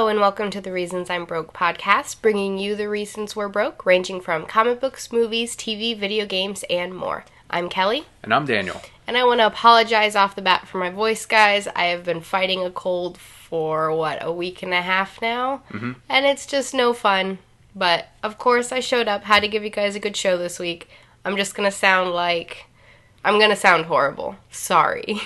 and welcome to the Reasons I'm Broke podcast, bringing you the reasons we're broke, ranging from comic books, movies, TV, video games, and more. I'm Kelly. And I'm Daniel. And I want to apologize off the bat for my voice, guys. I have been fighting a cold for, a week and a half now? Mm-hmm. And it's just no fun. But, of course, I showed up, had to give you guys a good show this week. I'm just going to sound horrible. Sorry.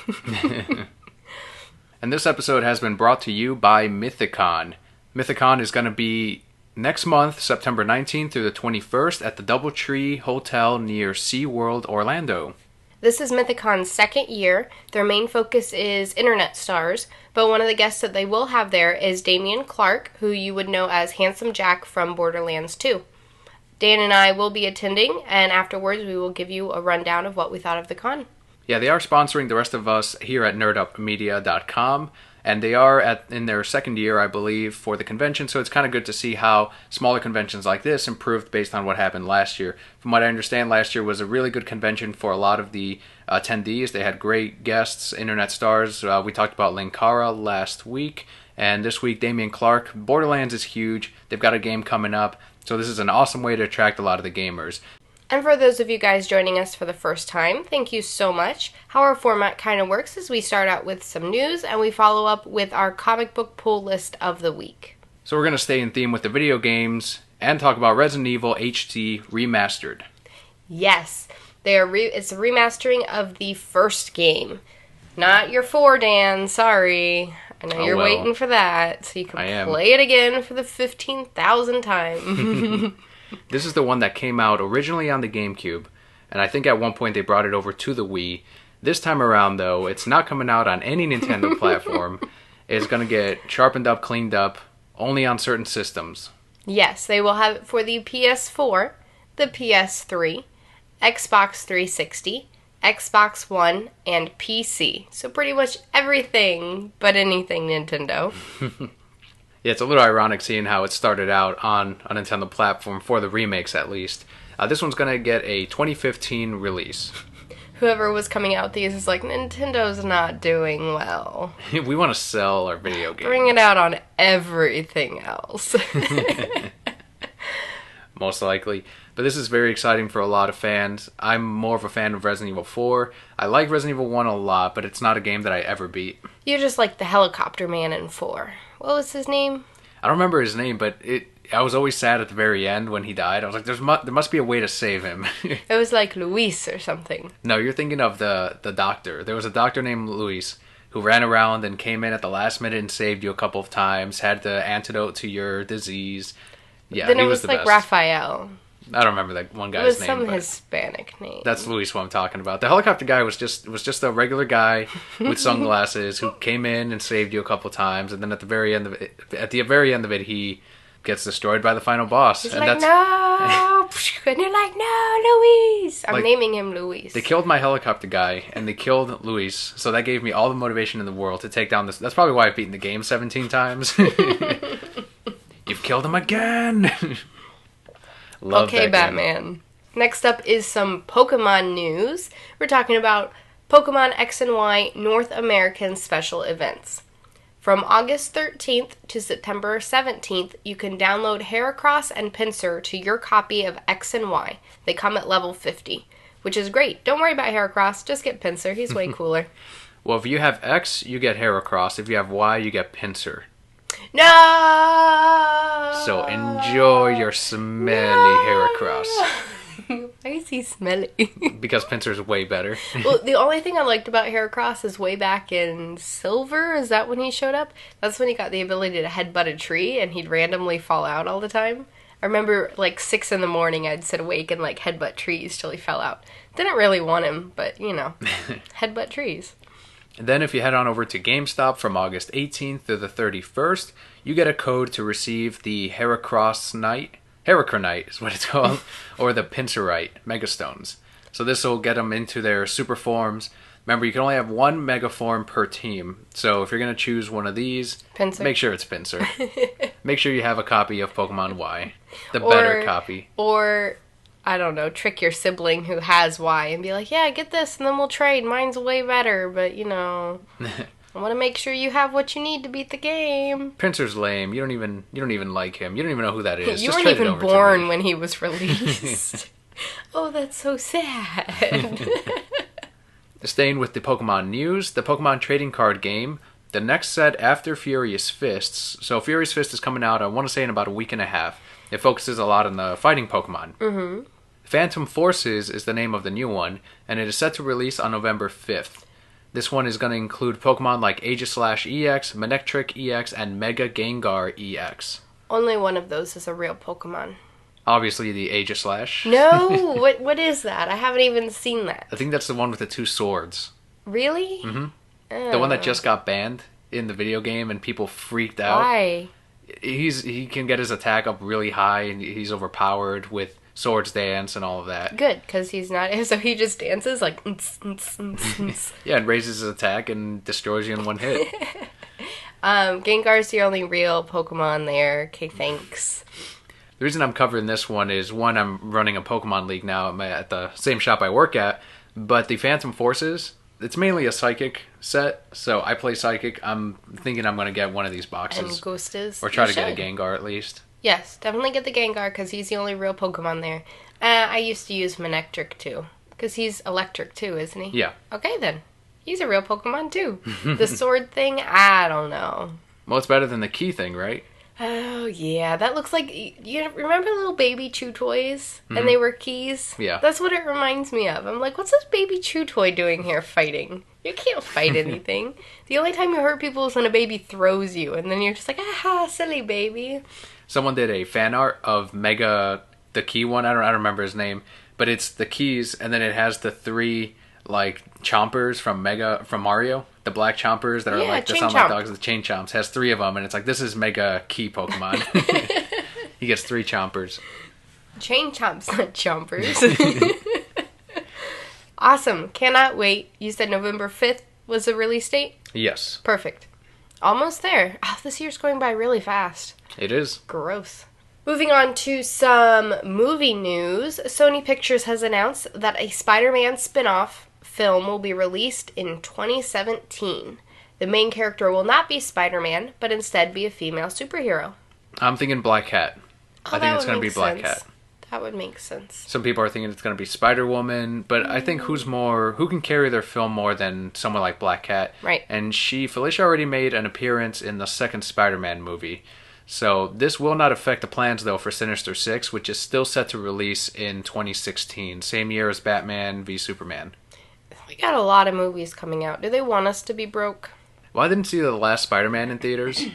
And this episode has been brought to you by Mythicon. Mythicon is going to be next month, September 19th through the 21st at the Doubletree Hotel near SeaWorld Orlando. This is Mythicon's second year. Their main focus is internet stars, but one of the guests that they will have there is Damian Clark, who you would know as Handsome Jack from Borderlands 2. Dan and I will be attending, and afterwards we will give you a rundown of what we thought of the con. Yeah, they are sponsoring the rest of us here at nerdupmedia.com, and they are in their second year, I believe, for the convention, so it's kind of good to see how smaller conventions like this improved based on what happened last year. From what I understand, last year was a really good convention for a lot of the attendees. They had great guests, internet stars. We talked about Linkara last week, and this week, Damian Clark. Borderlands is huge. They've got a game coming up, so this is an awesome way to attract a lot of the gamers. And for those of you guys joining us for the first time, thank you so much. How our format kind of works is we start out with some news and we follow up with our comic book pull list of the week. So we're going to stay in theme with the video games and talk about Resident Evil HD Remastered. Yes, it's a remastering of the first game. Not your 4, Dan, sorry. I know you're waiting for that, so you can play it again for the 15,000th time. This is the one that came out originally on the GameCube, and I think at one point they brought it over to the Wii. This time around, though, it's not coming out on any Nintendo platform. It's going to get sharpened up, cleaned up, only on certain systems. Yes, they will have it for the PS4, the PS3, Xbox 360, Xbox One, and PC. So pretty much everything but anything Nintendo. Yeah, it's a little ironic seeing how it started out on a Nintendo platform, for the remakes at least. This one's going to get a 2015 release. Whoever was coming out with these is like, Nintendo's not doing well. We want to sell our video games. Bring it out on everything else. Most likely. But this is very exciting for a lot of fans. I'm more of a fan of Resident Evil 4. I like Resident Evil 1 a lot, but it's not a game that I ever beat. You're just like the helicopter man in 4. What was his name? I don't remember his name, but I was always sad at the very end when he died. I was like, there must be a way to save him. It was like Luis or something. No, you're thinking of the doctor. There was a doctor named Luis who ran around and came in at the last minute and saved you a couple of times, had the antidote to your disease. Yeah, then he it was was like best. Raphael. I don't remember that one guy's name. It was some Hispanic name. That's Luis, what I'm talking about. The helicopter guy was just a regular guy with sunglasses who came in and saved you a couple times, and then at the very end of it, he gets destroyed by the final boss. He's and like, no! And you're like, no, Luis! I'm naming him Luis. They killed my helicopter guy, and they killed Luis, so that gave me all the motivation in the world to take down this. That's probably why I've beaten the game 17 times. You've killed him again! Okay, Batman. Next up is some Pokemon news. We're talking about Pokemon X and Y North American special events. From August 13th to September 17th, you can download Heracross and Pinsir to your copy of X and Y. They come at level 50, which is great. Don't worry about Heracross, just get Pinsir. He's way cooler. Well, if you have X, you get Heracross. If you have Y, you get Pinsir. No! So enjoy your smelly Heracross. Why is he smelly? Because Pinsir's way better. Well, the only thing I liked about Heracross is way back in Silver. Is that when he showed up? That's when he got the ability to headbutt a tree and he'd randomly fall out all the time. I remember like 6 in the morning I'd sit awake and like headbutt trees till he fell out. Didn't really want him, but headbutt trees. And then if you head on over to GameStop from August 18th to the 31st, you get a code to receive the Heracronite is what it's called, or the Pinsirite Megastones. So this will get them into their super forms. Remember, you can only have one Mega Form per team. So if you're going to choose one of these, Pinsir. Make sure it's Pinsir. Make sure you have a copy of Pokemon Y, the better copy. Or I don't know, trick your sibling who has Y and be like, yeah, get this and then we'll trade. Mine's way better, but I want to make sure you have what you need to beat the game. Pinsir's lame. You don't even like him. You don't even know who that is. You Just weren't even born me. when he was released. Oh, that's so sad. Staying with the Pokemon news, the Pokemon trading card game, the next set after Furious Fists. So Furious Fist is coming out, I want to say, in about a week and a half. It focuses a lot on the fighting Pokemon. Mm-hmm. Phantom Forces is the name of the new one, and it is set to release on November 5th. This one is going to include Pokemon like Aegislash EX, Manectric EX, and Mega Gengar EX. Only one of those is a real Pokemon. Obviously the Aegislash. No! What is that? I haven't even seen that. I think that's the one with the two swords. Really? Mm-hmm. Oh. The one that just got banned in the video game and people freaked out. Why? He can get his attack up really high and he's overpowered with Swords Dance and all of that. Good, because he's not... So he just dances like... Yeah, and raises his attack and destroys you in one hit. Gengar's the only real Pokemon there. Okay, thanks. The reason I'm covering this one is, one, I'm running a Pokemon League now at the same shop I work at, but the Phantom Forces, it's mainly a Psychic set, so I play Psychic. I'm thinking I'm going to get one of these boxes. And Ghostas. Or try to get a Gengar at least. Yes, definitely get the Gengar, because he's the only real Pokemon there. I used to use Manectric, too, because he's electric, too, isn't he? Yeah. Okay, then. He's a real Pokemon, too. The sword thing, I don't know. Well, it's better than the key thing, right? Oh, yeah. That looks like... You remember little baby chew toys? Mm-hmm. And they were keys? Yeah. That's what it reminds me of. I'm like, what's this baby chew toy doing here fighting? You can't fight anything. The only time you hurt people is when a baby throws you. And then you're just like, ah, silly baby. Someone did a fan art of Mega, the key one. I don't remember his name. But it's the keys, and then it has the three, like, chompers from Mario. The black chompers that are like the sound like dogs, the chain chomps. Has three of them, and it's like, this is Mega Key Pokemon. He gets three chompers. Chain chomps, not chompers. Awesome. Cannot wait. You said November 5th was the release date? Yes. Perfect. Almost there. Oh, this year's going by really fast. It is. Gross. Moving on to some movie news. Sony Pictures has announced that a Spider-Man spin-off film will be released in 2017. The main character will not be Spider-Man, but instead be a female superhero. I'm thinking Black Cat. I think it's going to be Black Cat. That would make sense. Some people are thinking it's going to be Spider-Woman, but I think who can carry their film more than someone like Black Cat? Right. And Felicia already made an appearance in the second Spider-Man movie. So this will not affect the plans, though, for Sinister Six, which is still set to release in 2016, same year as Batman v Superman. We got a lot of movies coming out. Do they want us to be broke? Well, I didn't see the last Spider-Man in theaters.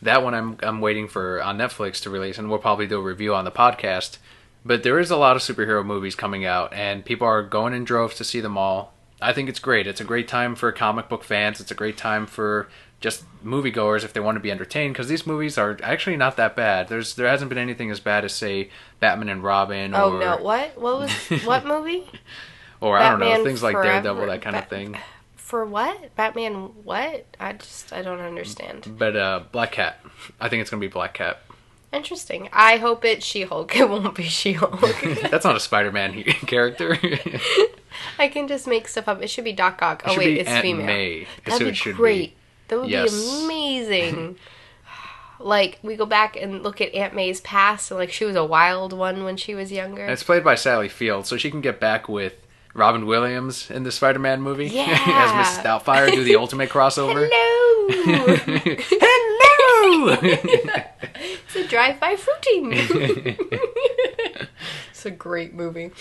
That one I'm waiting for on Netflix to release, and we'll probably do a review on the podcast. But there is a lot of superhero movies coming out, and people are going in droves to see them all. I think it's great. It's a great time for comic book fans. It's a great time for just moviegoers if they want to be entertained, because these movies are actually not that bad. There hasn't been anything as bad as, say, Batman and Robin. Oh, no. What movie? Or, Batman, I don't know, things like Forever, Daredevil, that kind of thing. For what? Batman what? I don't understand. But Black Cat. I think it's going to be Black Cat. Interesting. I hope it's She-Hulk. It won't be She-Hulk. That's not a Spider-Man character. I can just make stuff up. It should be Doc Ock. Oh, wait, it's Aunt female. May. That'd be great. That would be amazing. Like, we go back and look at Aunt May's past, and, like, she was a wild one when she was younger. And it's played by Sally Field, so she can get back with Robin Williams in the Spider-Man movie. Yeah. As Miss Doubtfire, do the ultimate crossover. Hello! Hello! It's a drive-by fruiting. It's a great movie.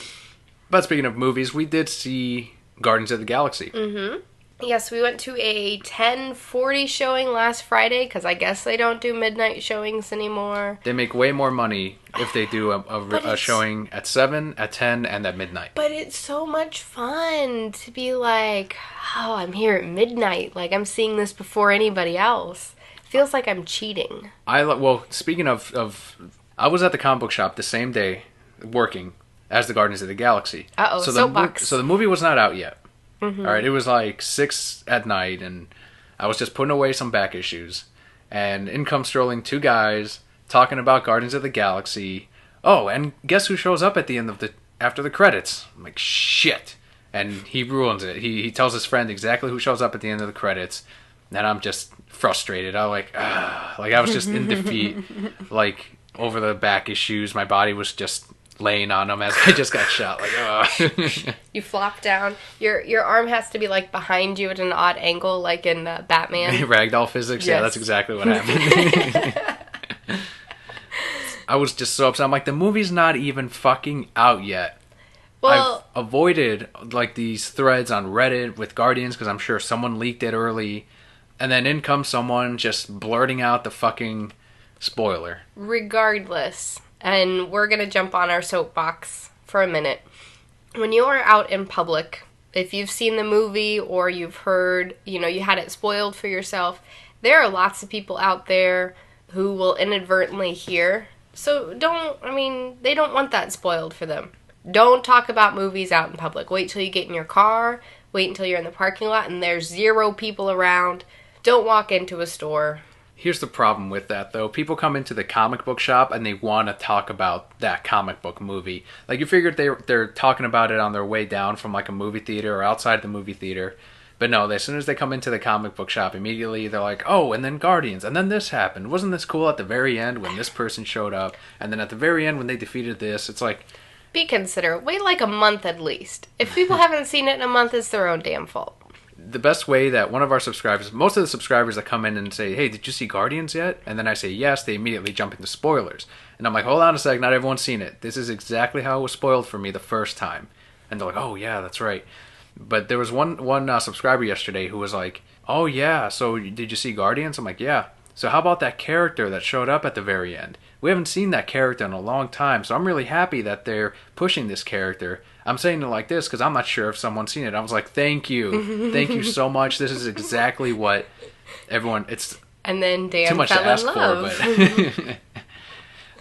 But speaking of movies, we did see Guardians of the Galaxy. Mm-hmm. Yes, we went to a 10:40 showing last Friday, because I guess they don't do midnight showings anymore. They make way more money if they do a showing at 7, at 10, and at midnight. But it's so much fun to be like, oh, I'm here at midnight. Like, I'm seeing this before anybody else. It feels like I'm cheating. Well, speaking of, I was at the comic book shop the same day, working as the Guardians of the Galaxy. Uh-oh, soapbox. So the movie was not out yet. Mm-hmm. All right, it was like 6 at night, and I was just putting away some back issues, and in come strolling two guys talking about Guardians of the Galaxy. Oh, and guess who shows up at the end of after the credits? I'm like, shit. And he ruins it. He tells his friend exactly who shows up at the end of the credits. and I'm just frustrated. I I was just in defeat, like over the back issues. My body was just laying on them as I just got shot. You flop down. Your arm has to be like behind you at an odd angle, like in Batman. Ragdoll physics. Yes. Yeah, that's exactly what happened. I was just so upset. I'm like, the movie's not even fucking out yet. Well, I've avoided like these threads on Reddit with Guardians because I'm sure someone leaked it early, and then in comes someone just blurting out the fucking spoiler. Regardless, and we're gonna jump on our soapbox for a minute. When you are out in public, if you've seen the movie or you've heard, you had it spoiled for yourself, there are lots of people out there who will inadvertently hear. So they don't want that spoiled for them. Don't talk about movies out in public. Wait till you get in your car. Wait until you're in the parking lot and there's 0 people around. Don't walk into a store. Here's the problem with that, though. People come into the comic book shop and they want to talk about that comic book movie. Like, you figured they're talking about it on their way down from, like, a movie theater or outside the movie theater. But no, as soon as they come into the comic book shop, immediately they're like, oh, and then Guardians, and then this happened. Wasn't this cool at the very end when this person showed up? And then at the very end when they defeated this, it's like... Be considerate. Wait like a month at least. If people haven't seen it in a month, it's their own damn fault. The best way that one of our subscribers, most of the subscribers that come in and say, hey, did you see Guardians yet? And then I say yes, they immediately jump into spoilers. And I'm like, hold on a sec, not everyone's seen it. This is exactly how it was spoiled for me the first time. And they're like, oh yeah, that's right. But there was one subscriber yesterday who was like, oh yeah, so did you see Guardians? I'm like, yeah. So how about that character that showed up at the very end? We haven't seen that character in a long time, so I'm really happy that they're pushing this character. I'm saying it like this because I'm not sure if someone's seen it. I was like, thank you. Thank you so much. This is exactly what everyone... And then Dan too much fell to ask in love. for, but...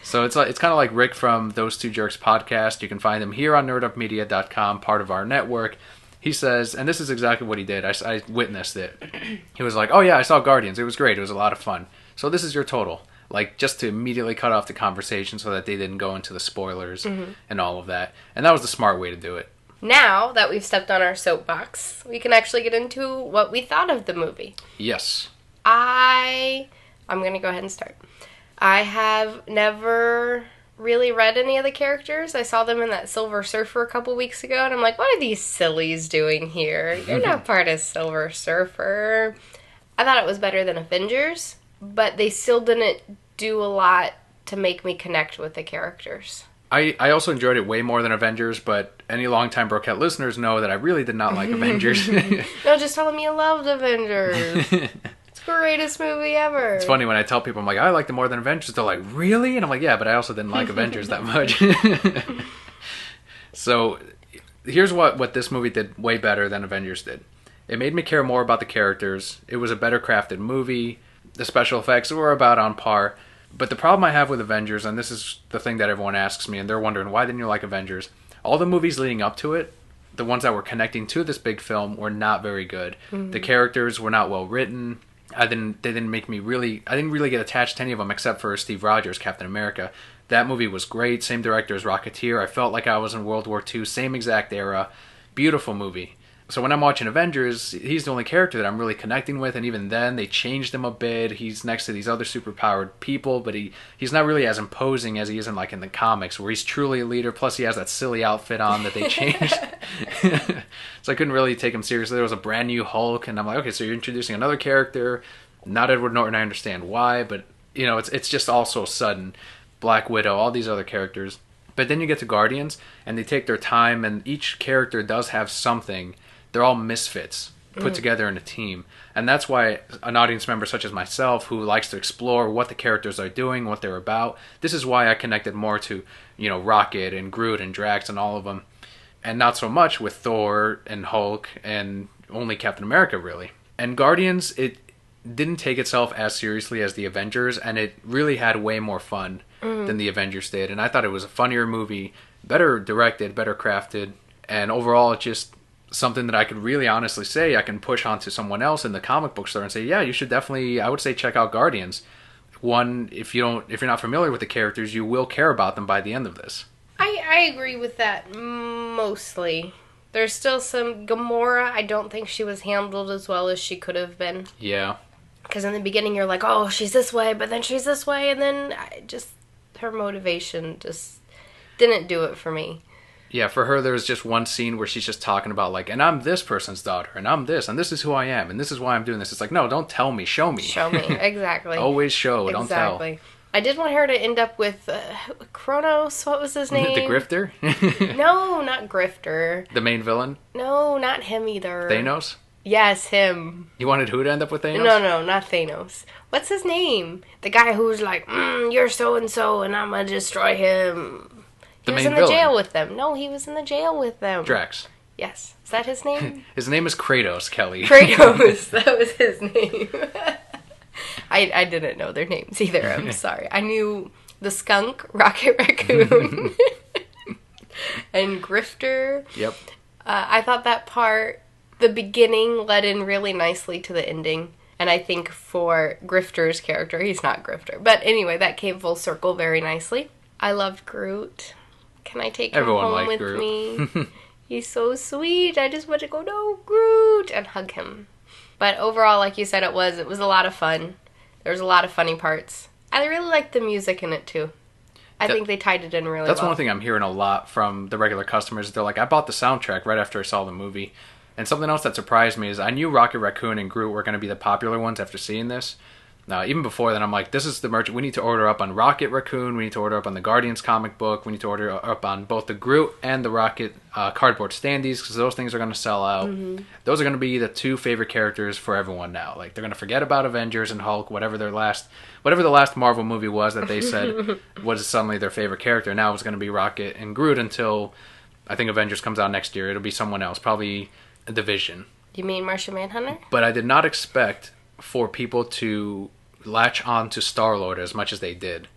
So it's kind of like Rick from Those Two Jerks podcast. You can find him here on nerdupmedia.com, part of our network. He says, and this is exactly what he did. I witnessed it. He was like, oh yeah, I saw Guardians. It was great. It was a lot of fun. So this is your total. Like, just to immediately cut off the conversation so that they didn't go into the spoilers and all of that. And that was the smart way to do it. Now that we've stepped on our soapbox, we can actually get into what we thought of the movie. Yes. I'm going to go ahead and start. I have never really read any of the characters. I saw them in that Silver Surfer a couple weeks ago, and I'm like, what are these sillies doing here? You're not part of Silver Surfer. I thought it was better than Avengers, but they still didn't do a lot to make me connect with the characters. I also enjoyed it way more than Avengers, but any longtime Broquette listeners know that I really did not like Avengers. No, just tell them you loved Avengers. It's the greatest movie ever. It's funny when I tell people, I'm like, I liked it more than Avengers. They're like, really? And I'm like, yeah, but I also didn't like Avengers that much. So here's what this movie did way better than Avengers did. It made me care more about the characters. It was a better crafted movie. The special effects were about on par. But the problem I have with Avengers, and this is the thing that everyone asks me, and they're wondering, why didn't you like Avengers? All the movies leading up to it, the ones that were connecting to this big film, were not very good. Mm-hmm. The characters were not well written. I didn't really get attached to any of them except for Steve Rogers, Captain America. That movie was great. Same director as Rocketeer. I felt like I was in World War II. Same exact era. Beautiful movie. So when I'm watching Avengers, he's the only character that I'm really connecting with, and even then, they changed him a bit. He's next to these other superpowered people, but he's not really as imposing as he is in the comics, where he's truly a leader, plus he has that silly outfit on that they changed. So I couldn't really take him seriously. There was a brand new Hulk, and I'm like, okay, so you're introducing another character, not Edward Norton, I understand why, but, it's just all so sudden. Black Widow, all these other characters. But then you get to Guardians, and they take their time, and each character does have something. They're all misfits put together in a team. And that's why an audience member such as myself, who likes to explore what the characters are doing, what they're about, this is why I connected more to, Rocket and Groot and Drax and all of them. And not so much with Thor and Hulk and only Captain America, really. And Guardians, it didn't take itself as seriously as the Avengers, and it really had way more fun than the Avengers did. And I thought it was a funnier movie, better directed, better crafted, and overall just something that I could really honestly say I can push onto someone else in the comic book store and say, yeah, you should definitely, I would say, check out Guardians. One, if you're not familiar with the characters, you will care about them by the end of this. I agree with that mostly. There's still some Gamora. I don't think she was handled as well as she could have been. Yeah. Because in the beginning you're like, oh, she's this way, but then she's this way, and then her motivation just didn't do it for me. Yeah, for her, there was just one scene where she's just talking about, like, and I'm this person's daughter, and I'm this, and this is who I am, and this is why I'm doing this. It's like, no, don't tell me. Show me. Show me. Exactly. Always show. Don't tell. Exactly. I did want her to end up with Kronos. What was his name? The Grifter? No, not Grifter. The main villain? No, not him either. Thanos? Yes, him. You wanted who to end up with Thanos? No, not Thanos. What's his name? The guy who's like, you're so-and-so, and I'm gonna destroy him. He was in the jail with them. No, he was in the jail with them. Drax. Yes. Is that his name? His name is Kratos, Kelly. Kratos. That was his name. I didn't know their names either. I'm sorry. I knew the skunk, Rocket Raccoon, and Grifter. Yep. I thought that part, the beginning, led in really nicely to the ending. And I think for Grifter's character, he's not Grifter. But anyway, that came full circle very nicely. I loved Groot. Can I take him home with Groot. Me? He's so sweet. I just want to go, no, Groot, and hug him. But overall, like you said, it was a lot of fun. There was a lot of funny parts. I really liked the music in it, too. I think they tied it in really well. That's one thing I'm hearing a lot from the regular customers. They're like, I bought the soundtrack right after I saw the movie. And something else that surprised me is I knew Rocket Raccoon and Groot were going to be the popular ones after seeing this. Even before then, I'm like, this is the merch. We need to order up on Rocket Raccoon. We need to order up on the Guardians comic book. We need to order up on both the Groot and the Rocket cardboard standees because those things are going to sell out. Mm-hmm. Those are going to be the two favorite characters for everyone now. Like, they're going to forget about Avengers and Hulk, whatever the last Marvel movie was that they said was suddenly their favorite character. Now it's going to be Rocket and Groot until I think Avengers comes out next year. It'll be someone else, probably a Division. You mean Martian Manhunter? But I did not expect for people to latch on to Star-Lord as much as they did.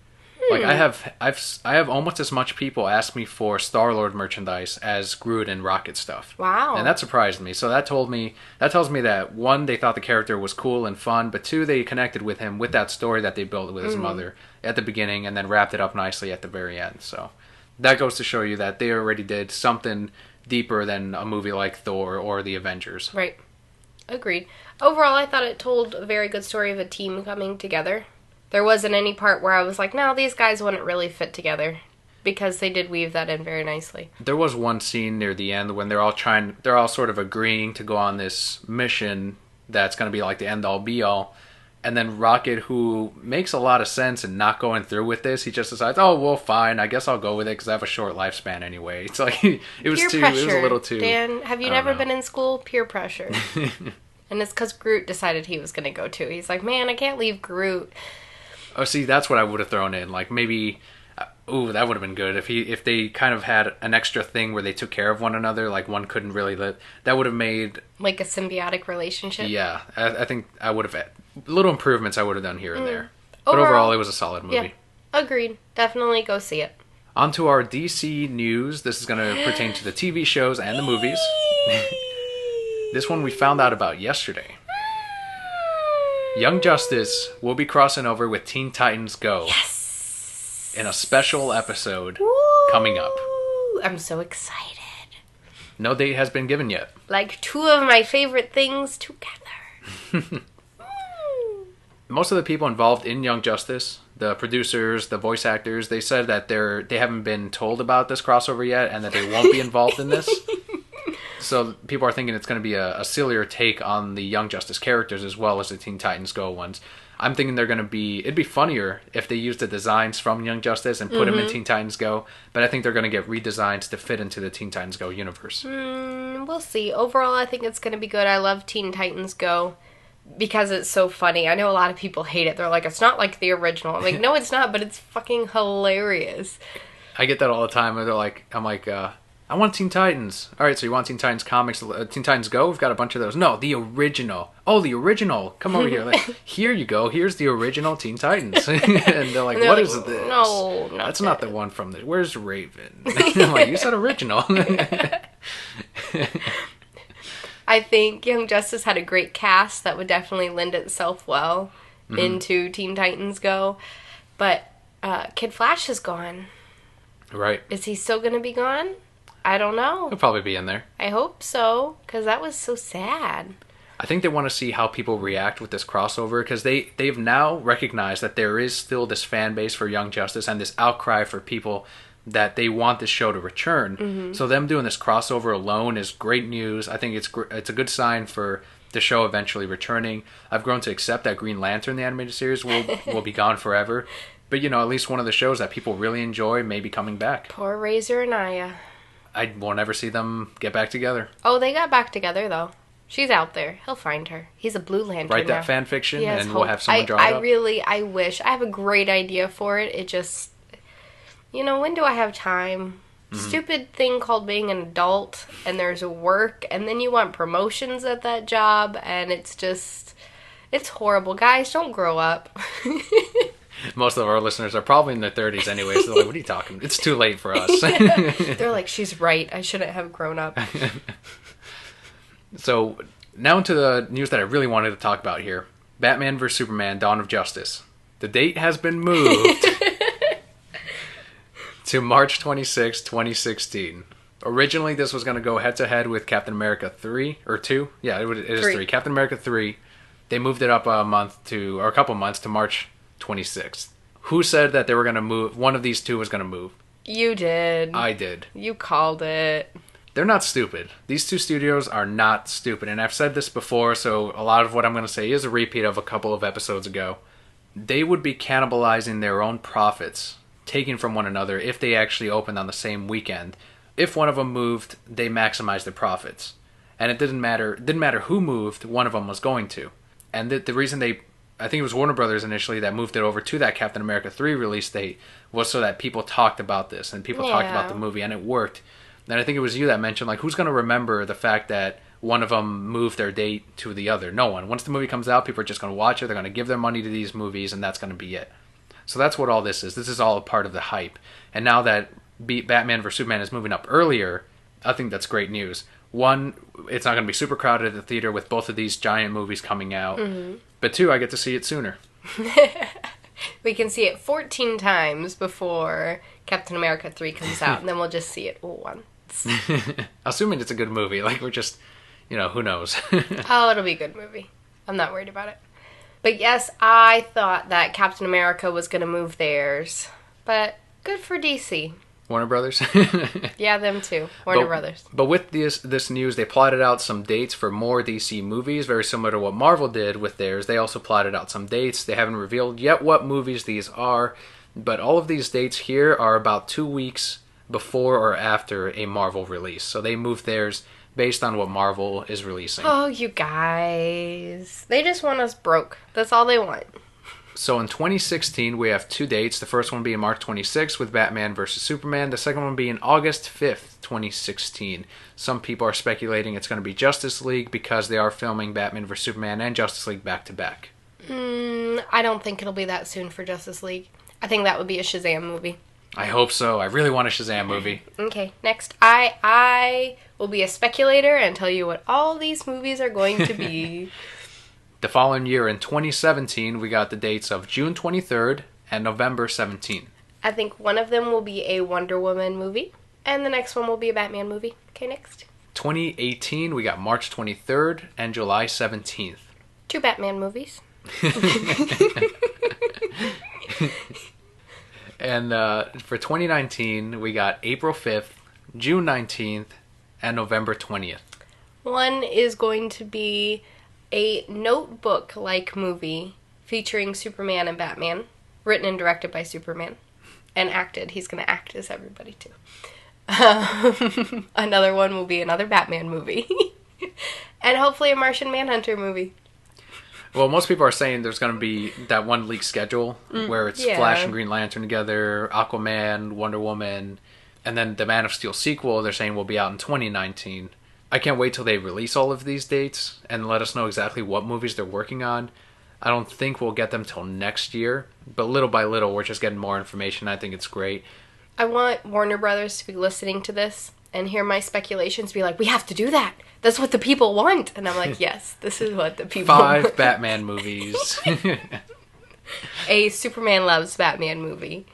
Like I have almost as much people ask me for Star-Lord merchandise as Groot and Rocket stuff. Wow. And that surprised me. So that tells me that one, they thought the character was cool and fun, but two, they connected with him with that story that they built with his mother at the beginning and then wrapped it up nicely at the very end. So that goes to show you that they already did something deeper than a movie like Thor or the Avengers. Right. Agreed. Overall, I thought it told a very good story of a team coming together. There wasn't any part where I was like, no, these guys wouldn't really fit together. Because they did weave that in very nicely. There was one scene near the end when they're all sort of agreeing to go on this mission that's going to be like the end-all be-all. And then Rocket, who makes a lot of sense in not going through with this, he just decides, oh, well, fine, I guess I'll go with it because I have a short lifespan anyway. It's like, it was a little too... Dan, have you never been in school? Peer pressure. And it's because Groot decided he was going to go too. He's like, man, I can't leave Groot. Oh, see, that's what I would have thrown in. Like, maybe... that would have been good. If they kind of had an extra thing where they took care of one another, like one couldn't really live, that would have made... Like a symbiotic relationship? Yeah. I think I would have... Little improvements I would have done here and there. But overall, it was a solid movie. Yeah, agreed. Definitely go see it. On to our DC news. This is going to pertain to the TV shows and the movies. This one we found out about yesterday. Young Justice will be crossing over with Teen Titans Go. Yes! In a special episode coming up. I'm so excited. No date has been given yet. Like two of my favorite things together. Most of the people involved in Young Justice, the producers, the voice actors, they said that they haven't been told about this crossover yet and that they won't be involved in this. So people are thinking it's going to be a sillier take on the Young Justice characters as well as the Teen Titans Go ones. I'm thinking it'd be funnier if they used the designs from Young Justice and put them in Teen Titans Go, but I think they're going to get redesigns to fit into the Teen Titans Go universe. We'll see. Overall, I think it's going to be good. I love Teen Titans Go because it's so funny. I know a lot of people hate it. They're like, it's not like the original. I'm like, no, it's not, but it's fucking hilarious. I get that all the time. I'm like, I want Teen Titans. All right, so you want Teen Titans comics, Teen Titans Go? We've got a bunch of those. No, the original. Oh, the original. Come over here. Like, here you go. Here's the original Teen Titans. And they're like, what is this? No, that's not the one from the... Where's Raven? I'm like, you said original. I think Young Justice had a great cast that would definitely lend itself well into Teen Titans Go. But Kid Flash is gone. Right. Is he still going to be gone? I don't know. He'll probably be in there. I hope so, because that was so sad. I think they want to see how people react with this crossover, because they've now recognized that there is still this fan base for Young Justice and this outcry for people that they want this show to return. Mm-hmm. So them doing this crossover alone is great news. I think it's a good sign for the show eventually returning. I've grown to accept that Green Lantern, the animated series, will be gone forever. But, you know, at least one of the shows that people really enjoy may be coming back. Poor Razor and Aya. I won't ever see them get back together. Oh, they got back together, though. She's out there. He'll find her. He's a Blue Lantern Write that fan fiction, and we'll have someone draw it up. I wish. I have a great idea for it. It just... You know, when do I have time? Mm-hmm. Stupid thing called being an adult, and there's work, and then you want promotions at that job, and it's just... It's horrible. Guys, don't grow up. Most of our listeners are probably in their 30s anyway, so they're like, what are you talking about? It's too late for us. They're like, she's right. I shouldn't have grown up. So, now into the news that I really wanted to talk about here. Batman vs. Superman, Dawn of Justice. The date has been moved to March 26, 2016. Originally, this was going to go head-to-head with Captain America 3, or 2. Yeah, it is 3. Captain America 3. They moved it up a couple months to March 26th. Who said that they were going to move? One of these two was going to move. You did. I did. You called it. They're not stupid. These two studios are not stupid. And I've said this before, so a lot of what I'm going to say is a repeat of a couple of episodes ago. They would be cannibalizing their own profits, taking from one another, if they actually opened on the same weekend. If one of them moved, they maximized their profits. And it didn't matter who moved, one of them was going to. And the reason I think it was Warner Brothers initially that moved it over to that Captain America 3 release date was so that people talked about this and people talked about the movie, and it worked. And I think it was you that mentioned, like, who's going to remember the fact that one of them moved their date to the other? No one. Once the movie comes out, people are just going to watch it. They're going to give their money to these movies, and that's going to be it. So that's what all this is. This is all a part of the hype. And now that Batman vs. Superman is moving up earlier, I think that's great news. One, it's not going to be super crowded at the theater with both of these giant movies coming out. Mm-hmm. But two, I get to see it sooner. We can see it 14 times before Captain America 3 comes out, and then we'll just see it once. Assuming it's a good movie. Like, we're just, who knows? Oh, it'll be a good movie. I'm not worried about it. But yes, I thought that Captain America was going to move theirs. But good for DC. Warner Brothers? Yeah, them too. Warner Brothers. But with this news, they plotted out some dates for more DC movies, very similar to what Marvel did with theirs. They also plotted out some dates. They haven't revealed yet what movies these are, but all of these dates here are about 2 weeks before or after a Marvel release. So they moved theirs based on what Marvel is releasing. Oh, you guys. They just want us broke. That's all they want. So in 2016, we have 2 dates. The first one being March 26th with Batman vs. Superman. The second one being August 5th, 2016. Some people are speculating it's going to be Justice League because they are filming Batman vs. Superman and Justice League back-to-back. I don't think it'll be that soon for Justice League. I think that would be a Shazam movie. I hope so. I really want a Shazam movie. Okay, next. I will be a speculator and tell you what all these movies are going to be. The following year, in 2017, we got the dates of June 23rd and November 17th. I think one of them will be a Wonder Woman movie, and the next one will be a Batman movie. Okay, next. 2018, we got March 23rd and July 17th. 2 Batman movies. And for 2019, we got April 5th, June 19th, and November 20th. One is going to be a notebook-like movie featuring Superman and Batman, written and directed by Superman, and acted. He's going to act as everybody, too. Another one will be another Batman movie. And hopefully a Martian Manhunter movie. Well, most people are saying there's going to be that one leaked schedule where it's Flash and Green Lantern together, Aquaman, Wonder Woman, and then the Man of Steel sequel they're saying will be out in 2019. I can't wait till they release all of these dates and let us know exactly what movies they're working on. I don't think we'll get them till next year, but little by little we're just getting more information. I think it's great. I want Warner Brothers to be listening to this and hear my speculations be like, we have to do that. That's what the people want. And I'm like, yes, this is what the people 5 want. Batman movies. A Superman Loves Batman movie.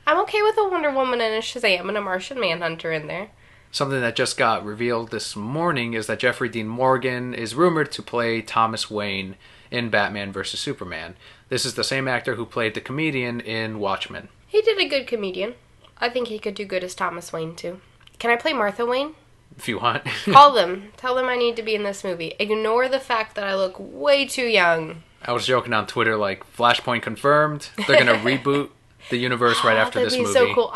I'm okay with a Wonder Woman and a Shazam and a Martian Manhunter in there. something that just got revealed this morning is that Jeffrey Dean Morgan is rumored to play Thomas Wayne in Batman vs. Superman. This is the same actor who played the comedian in Watchmen. He did a good comedian. I think he could do good as Thomas Wayne, too. Can I play Martha Wayne? If you want. Call them. Tell them I need to be in this movie. Ignore the fact that I look way too young. I was joking on Twitter, like, Flashpoint confirmed. They're going to reboot the universe right after this movie. That'd be so cool.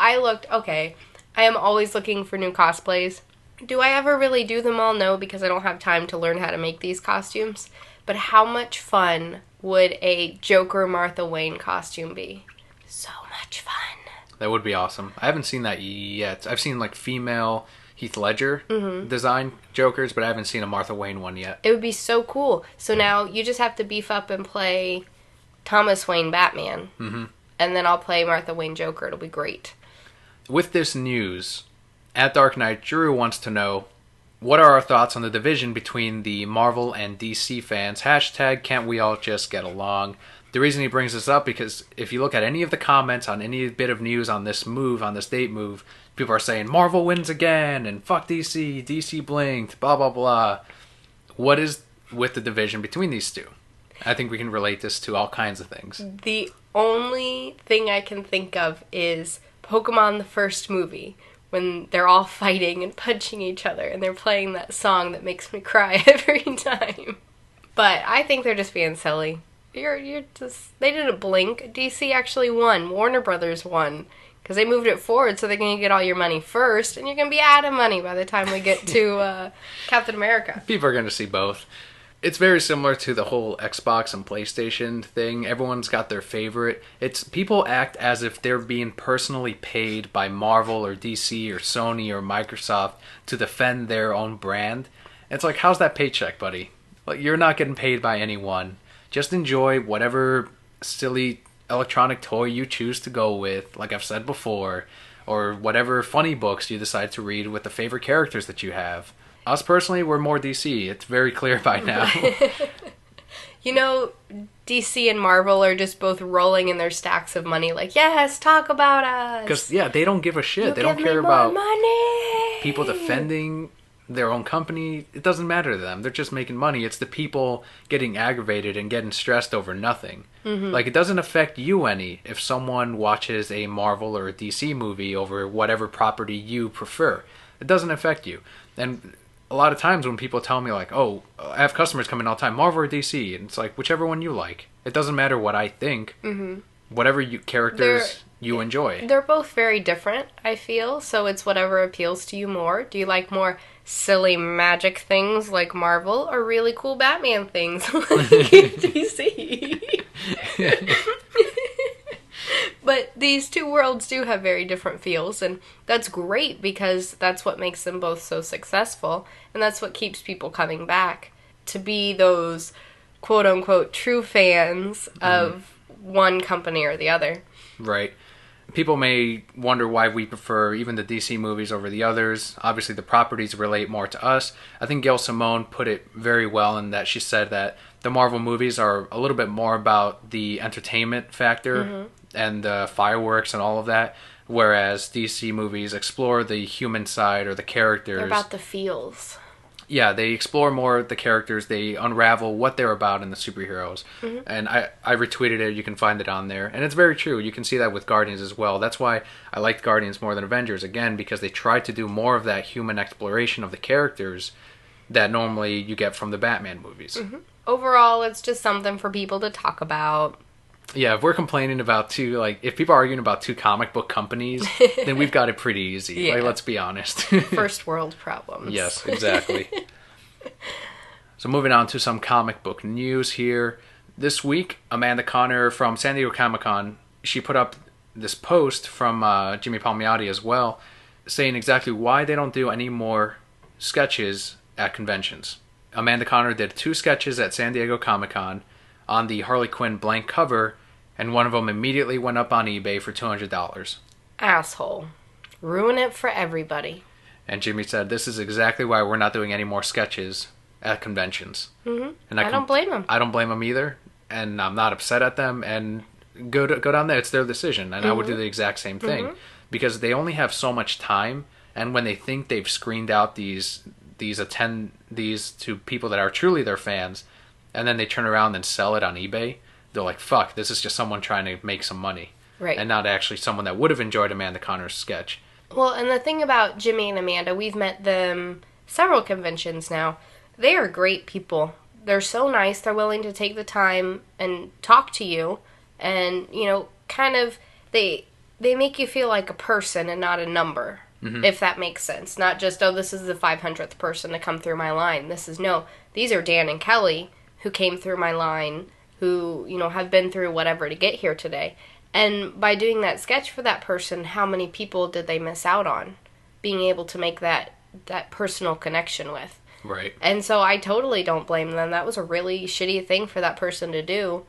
Okay, I am always looking for new cosplays. Do I ever really do them all? No, because I don't have time to learn how to make these costumes. But how much fun would a Joker Martha Wayne costume be? So much fun. That would be awesome. I haven't seen that yet. I've seen, like, female Heath Ledger design Jokers, but I haven't seen a Martha Wayne one yet. It would be so cool. So now you just have to beef up and play Thomas Wayne Batman. Mm-hmm. And then I'll play Martha Wayne Joker. It'll be great. With this news, at Dark Knight, Drew wants to know, what are our thoughts on the division between the Marvel and DC fans? Hashtag can't we all just get along? The reason he brings this up, because if you look at any of the comments on any bit of news on this move, on this date move, people are saying, Marvel wins again, and fuck DC, DC blinked, blah, blah, blah. What is with the division between these two? I think we can relate this to all kinds of things. The only thing I can think of is Pokemon the first movie, when they're all fighting and punching each other, and they're playing that song that makes me cry every time. But I think they're just being silly. You're just... They didn't blink. DC actually won. Warner Brothers won. Because they moved it forward, so they're going to get all your money first, and you're going to be out of money by the time we get to Captain America. People are going to see both. It's very similar to the whole Xbox and PlayStation thing. Everyone's got their favorite. It's people act as if they're being personally paid by Marvel or DC or Sony or Microsoft to defend their own brand. It's like, how's that paycheck, buddy? Like, you're not getting paid by anyone. Just enjoy whatever silly electronic toy you choose to go with, like I've said before, or whatever funny books you decide to read with the favorite characters that you have. Us personally, we're more DC. It's very clear by now. You know, DC and Marvel are just both rolling in their stacks of money like, yes, talk about us. Because, yeah, they don't give a shit. They don't care about people defending their own company. It doesn't matter to them. They're just making money. It's the people getting aggravated and getting stressed over nothing. Mm-hmm. Like, it doesn't affect you any if someone watches a Marvel or a DC movie over whatever property you prefer. It doesn't affect you. And a lot of times when people tell me, like, oh, I have customers come in all the time, Marvel or DC, and it's like, whichever one you like. It doesn't matter what I think. Mm-hmm. Whatever characters you enjoy. They're both very different, I feel, so it's whatever appeals to you more. Do you like more silly magic things like Marvel or really cool Batman things like DC? But these two worlds do have very different feels, and that's great because that's what makes them both so successful, and that's what keeps people coming back to be those quote-unquote true fans of one company or the other. Right. People may wonder why we prefer even the DC movies over the others. Obviously, the properties relate more to us. I think Gail Simone put it very well in that she said that the Marvel movies are a little bit more about the entertainment factor and the fireworks and all of that, whereas DC movies explore the human side or the characters. They're about the feels. Yeah, they explore more the characters. They unravel what they're about in the superheroes. Mm-hmm. And I retweeted it. You can find it on there. And it's very true. You can see that with Guardians as well. That's why I liked Guardians more than Avengers, again, because they tried to do more of that human exploration of the characters that normally you get from the Batman movies. Mm-hmm. Overall, it's just something for people to talk about. Yeah, if we're complaining about if people are arguing about two comic book companies, then we've got it pretty easy. Yeah. Like, let's be honest. First world problems. Yes, exactly. So moving on to some comic book news here. This week, Amanda Conner from San Diego Comic-Con, she put up this post from Jimmy Palmiotti as well, saying exactly why they don't do any more sketches at conventions. Amanda Conner did 2 sketches at San Diego Comic-Con on the Harley Quinn blank cover, and one of them immediately went up on eBay for $200. Asshole. Ruin it for everybody. And Jimmy said, this is exactly why we're not doing any more sketches at conventions. Mm-hmm. And I don't blame him. I don't blame him either, and I'm not upset at them, and go down there. It's their decision, and I would do the exact same thing. Because they only have so much time and when they think they've screened out these to people that are truly their fans, and then they turn around and sell it on eBay, they're like, fuck, this is just someone trying to make some money. Right. And not actually someone that would have enjoyed Amanda Connor's sketch. Well, and the thing about Jimmy and Amanda, we've met them several conventions now. They are great people. They're so nice. They're willing to take the time and talk to you. And, you know, kind of, they make you feel like a person and not a number, if that makes sense. Not just, oh, this is the 500th person to come through my line. These are Dan and Kelli who came through my line, who, you know, have been through whatever to get here today. And by doing that sketch for that person, how many people did they miss out on being able to make that personal connection with? Right. And so I totally don't blame them. That was a really shitty thing for that person to do.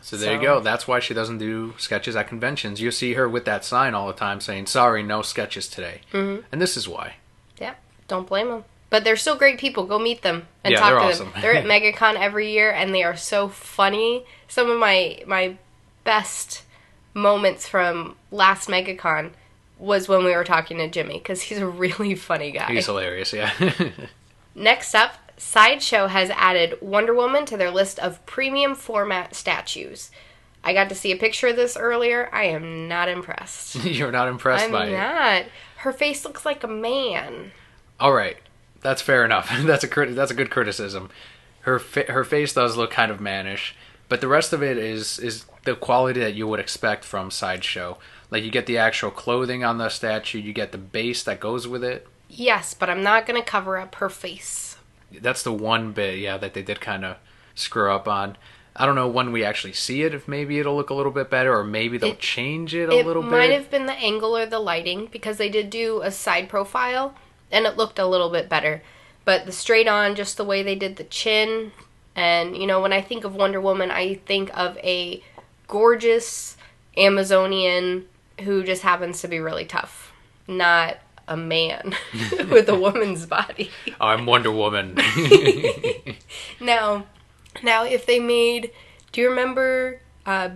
So there you go. That's why she doesn't do sketches at conventions. You see her with that sign all the time saying, sorry, no sketches today. Mm-hmm. And this is why. Yeah, don't blame them. But they're still great people. Go meet them and talk to awesome. them. They're at MegaCon every year, and they are so funny. Some of my best moments from last MegaCon was when we were talking to Jimmy, because he's a really funny guy. He's hilarious, yeah. Next up, Sideshow has added Wonder Woman to their list of premium format statues. I got to see a picture of this earlier. I am not impressed. You're not impressed by it? I'm not. Her face looks like a man. All right. That's fair enough. That's a good criticism. Her face does look kind of mannish, but the rest of it is the quality that you would expect from Sideshow. Like, you get the actual clothing on the statue, you get the base that goes with it. Yes, but I'm not going to cover up her face. That's the one bit, yeah, that they did kind of screw up on. I don't know when we actually see it, if maybe it'll look a little bit better, or maybe they'll change it a little bit. It might have been the angle or the lighting, because they did do a side profile, and it looked a little bit better. But the straight on, just the way they did the chin, and, you know, when I think of Wonder Woman, I think of a gorgeous Amazonian who just happens to be really tough, not a man with a woman's body. I'm Wonder Woman. Now, if they made, do you remember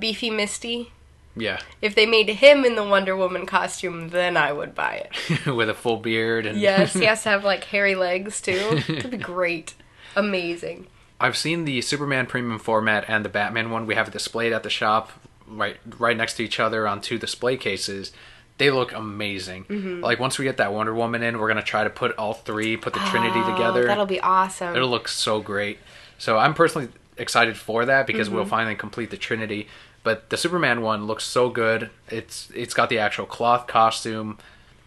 Beefy Misty? Yeah. If they made him in the Wonder Woman costume, then I would buy it. With a full beard. And yes, he has to have, like, hairy legs, too. It'd be great. Amazing. I've seen the Superman premium format and the Batman one. We have it displayed at the shop right next to each other on two display cases. They look amazing. Mm-hmm. Like, once we get that Wonder Woman in, we're going to try to put all three, put the Trinity together. That'll be awesome. It'll look so great. So I'm personally excited for that, because we'll finally complete the Trinity. But the Superman one looks so good. It's got the actual cloth costume,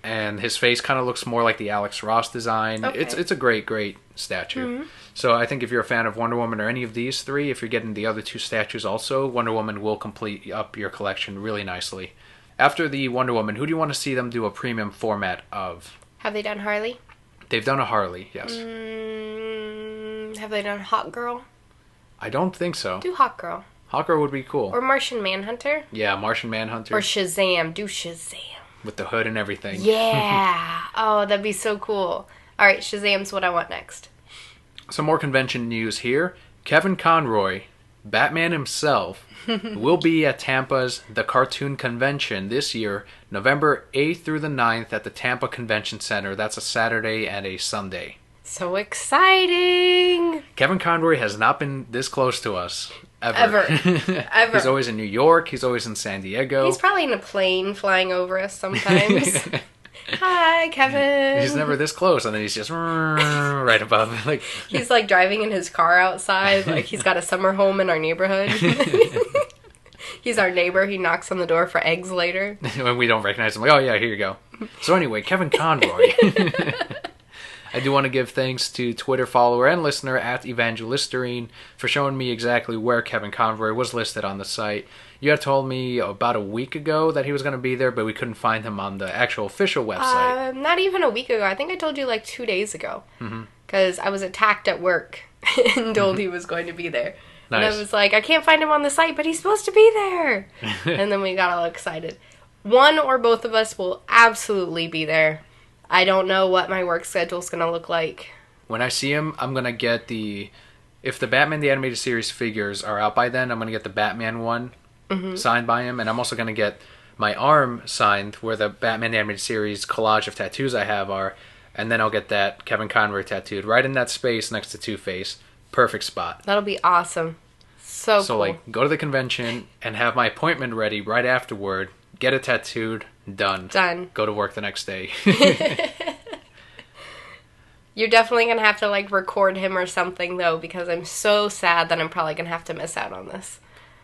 and his face kind of looks more like the Alex Ross design. Okay. It's a great statue. Mm-hmm. So I think if you're a fan of Wonder Woman or any of these three, if you're getting the other two statues also, Wonder Woman will complete up your collection really nicely. After the Wonder Woman, who do you want to see them do a premium format of? Have they done Harley? They've done a Harley, yes. Have they done Hawk Girl? I don't think so. Do Hawk Girl. Hawk Girl would be cool. Or Martian Manhunter? Yeah, Martian Manhunter. Or Shazam. Do Shazam. With the hood and everything. Yeah. Oh, that'd be so cool. All right, Shazam's what I want next. Some more convention news here. Kevin Conroy, Batman himself, will be at Tampa's The Cartoon Convention this year, November 8th through the 9th at the Tampa Convention Center. That's a Saturday and a Sunday. So exciting! Kevin Conroy has not been this close to us. Ever. He's always in New York. He's always in San Diego. He's probably in a plane flying over us sometimes. Hi, Kevin. He's never this close, and then he's just right above. Like, he's like driving in his car outside. Like, he's got a summer home in our neighborhood. He's our neighbor. He knocks on the door for eggs later. When we don't recognize him, like, oh yeah, here you go. So anyway, Kevin Conroy. I do want to give thanks to Twitter follower and listener at Evangelisterine for showing me exactly where Kevin Conroy was listed on the site. You had told me about a week ago that he was going to be there, but we couldn't find him on the actual official website. Not even a week ago. I think I told you like 2 days ago. Because I was attacked at work and told he was going to be there. Nice. And I was like, I can't find him on the site, but he's supposed to be there. And then we got all excited. One or both of us will absolutely be there. I don't know what my work schedule is going to look like. When I see him, I'm going to get if the Batman the Animated Series figures are out by then, I'm going to get the Batman one signed by him. And I'm also going to get my arm signed where the Batman animated series collage of tattoos I have are, and then I'll get that Kevin Conroy tattooed right in that space next to Two-Face. Perfect spot. That'll be awesome. So cool. Like, go to the convention and have my appointment ready right afterward. Get it tattooed. Done. Go to work the next day. You're definitely going to have to, like, record him or something, though, because I'm so sad that I'm probably going to have to miss out on this.